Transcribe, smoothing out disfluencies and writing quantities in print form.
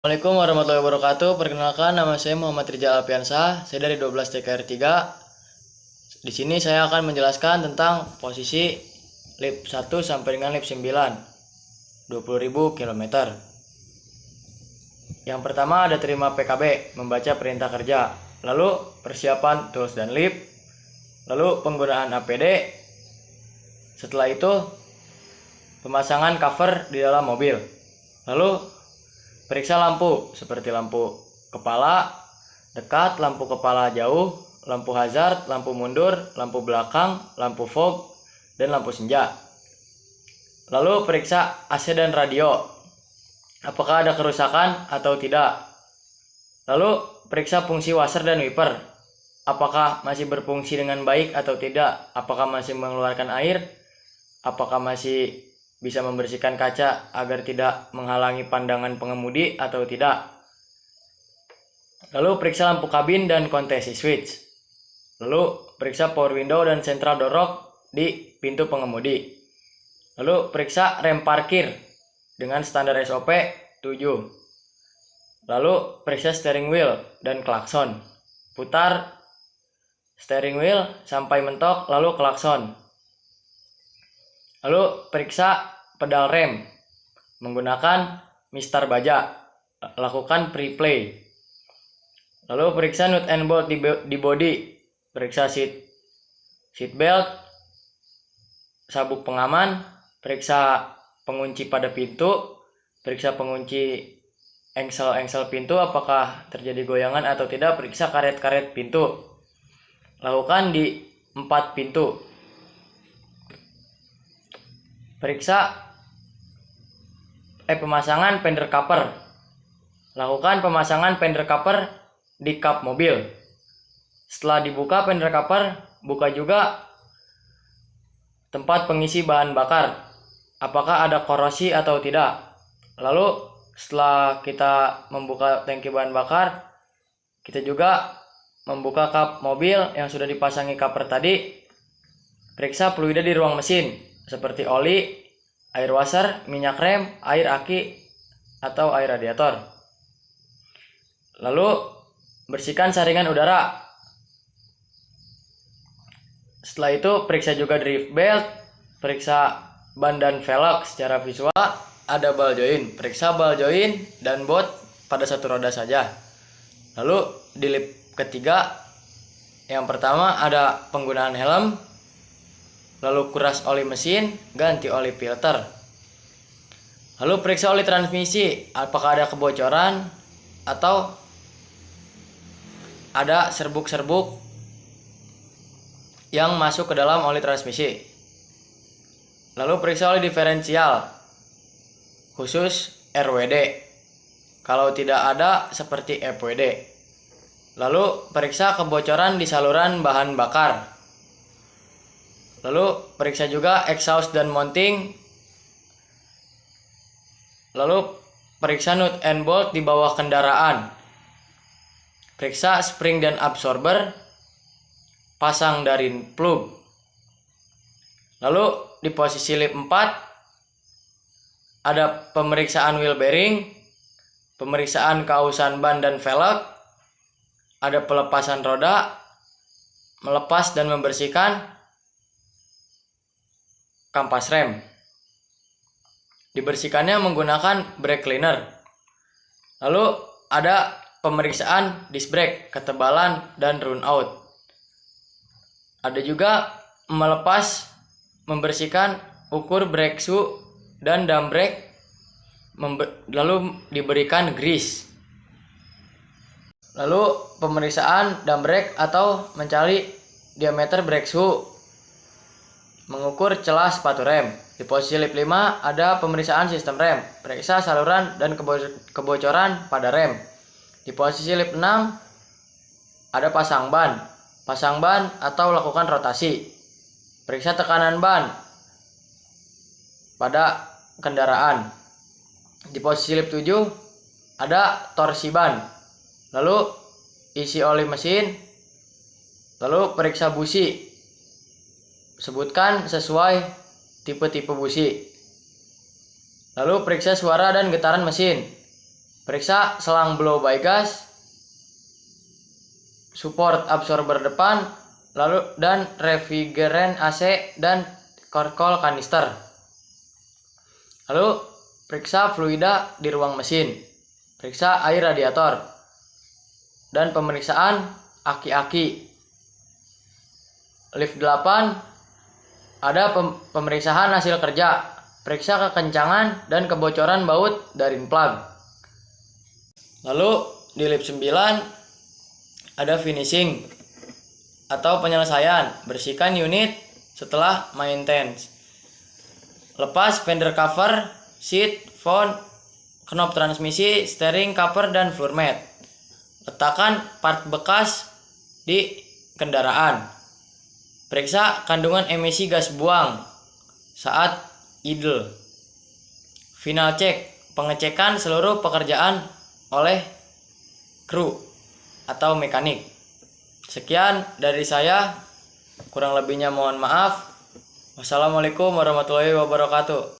Assalamualaikum warahmatullahi wabarakatuh. Perkenalkan, nama saya Muhammad Rizal Alfiansah. Saya dari 12 TKR 3. Di sini saya akan menjelaskan tentang posisi lip 1 sampai dengan lip 9, 20.000 km. Yang pertama ada terima PKB, membaca perintah kerja. Lalu persiapan tools dan lip. Lalu penggunaan APD. Setelah itu pemasangan cover di dalam mobil. Lalu periksa lampu seperti lampu kepala dekat, lampu kepala jauh, lampu hazard, lampu mundur, lampu belakang, lampu fog, dan lampu senja. Lalu periksa AC dan radio, apakah ada kerusakan atau tidak. Lalu periksa fungsi washer dan wiper, apakah masih berfungsi dengan baik atau tidak, apakah masih mengeluarkan air, apakah masih bisa membersihkan kaca agar tidak menghalangi pandangan pengemudi atau tidak. Lalu periksa lampu kabin dan kontesi switch. Lalu periksa power window dan central door lock di pintu pengemudi. Lalu periksa rem parkir dengan standar SOP 7. Lalu periksa steering wheel dan klakson. Putar steering wheel sampai mentok lalu klakson. Lalu periksa pedal rem menggunakan mistar baja. Lakukan pre-play. Lalu periksa nut and bolt di body. Periksa seat belt, sabuk pengaman, periksa pengunci pada pintu, periksa pengunci engsel pintu apakah terjadi goyangan atau tidak, periksa karet-karet pintu. Lakukan di 4 pintu. Periksa pemasangan fender cover. Lakukan pemasangan fender cover di kap mobil. Setelah dibuka fender cover, buka juga tempat pengisi bahan bakar. Apakah ada korosi atau tidak. Lalu setelah kita membuka tangki bahan bakar, kita juga membuka kap mobil yang sudah dipasangi cover tadi. Periksa fluida di ruang mesin seperti oli, air washer, minyak rem, air aki, atau air radiator. Lalu bersihkan saringan udara. Setelah itu periksa juga drift belt, periksa ban dan velg secara visual. Ada ball joint, periksa ball joint dan bot pada satu roda saja. Lalu di lip ketiga, yang pertama ada penggunaan helm. Lalu kuras oli mesin, ganti oli filter. Lalu periksa oli transmisi, apakah ada kebocoran atau ada serbuk-serbuk yang masuk ke dalam oli transmisi. Lalu periksa oli diferensial, khusus RWD. Kalau tidak ada, seperti FWD. Lalu periksa kebocoran di saluran bahan bakar. Lalu periksa juga exhaust dan mounting. Lalu periksa nut and bolt di bawah kendaraan. Periksa spring dan absorber. Pasang dari plug. Lalu di posisi lip 4 ada pemeriksaan wheel bearing, pemeriksaan kausan ban dan velg, ada pelepasan roda, melepas dan membersihkan kampas rem. Dibersihkannya menggunakan brake cleaner. Lalu ada pemeriksaan disc brake, ketebalan, dan run out. Ada juga membersihkan ukur brake shoe dan drum brake, lalu diberikan grease. Lalu pemeriksaan drum brake atau mencari diameter brake shoe, mengukur celah sepatu rem. Di posisi lip 5 ada pemeriksaan sistem rem, periksa saluran dan kebocoran pada rem. Di posisi lip 6 ada pasang ban atau lakukan rotasi. Periksa tekanan ban pada kendaraan. Di posisi lip 7 ada torsi ban. Lalu isi oli mesin. Lalu periksa busi. Sebutkan sesuai tipe-tipe busi. Lalu periksa suara dan getaran mesin. Periksa selang blow by gas, support absorber depan, lalu dan refrigerant AC dan korkol kanister. Lalu periksa fluida di ruang mesin, periksa air radiator, dan pemeriksaan aki-aki. Lift 8 ada pemeriksaan hasil kerja, periksa kekencangan dan kebocoran baut dari plug. Lalu di lift 9 ada finishing atau penyelesaian, bersihkan unit setelah maintenance. Lepas fender cover, seat, font, knop transmisi, steering cover dan floor mat. Letakkan part bekas di kendaraan. Periksa kandungan emisi gas buang saat idle. Final check, pengecekan seluruh pekerjaan oleh kru atau mekanik. Sekian dari saya, kurang lebihnya mohon maaf. Wassalamualaikum warahmatullahi wabarakatuh.